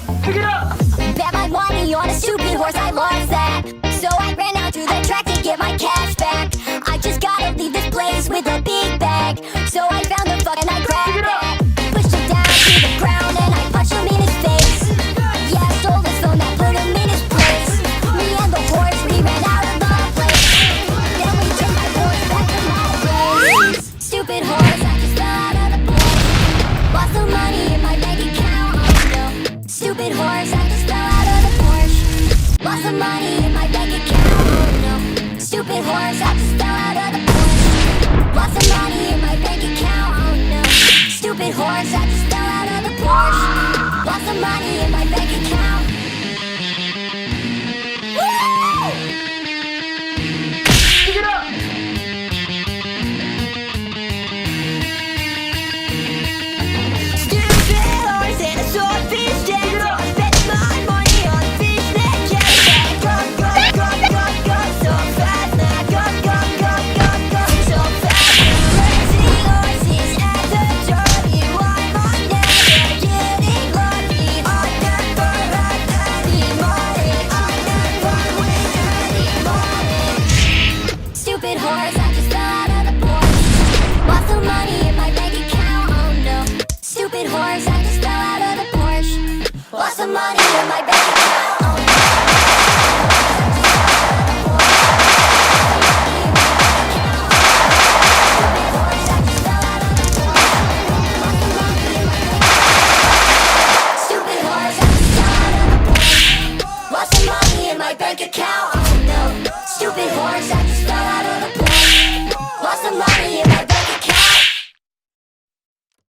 Bet my money on a stupid horse, I lost that. So I ran out to the track to get my cash back. I just gotta leave this place with a big bag. So I found the fuck and I grabbed that. Pushed him down to the ground and I punched him in his face. Yeah, I stole his phone, that put him in his place. Me and the horse, we ran out of the place. Then we took my horse back to my place. Stupid horse, I just fell out of the Porsche. Lost some money in my bank account, oh no. Stupid horse, I just fell out of the Porsche. Lost some money in my bank account, oh no. Stupid horse, I just fell out of the Porsche. Lost some money in my bank account, oh no. Stupid horse, I just fell out of the Porsche. Lost some money in my bank account.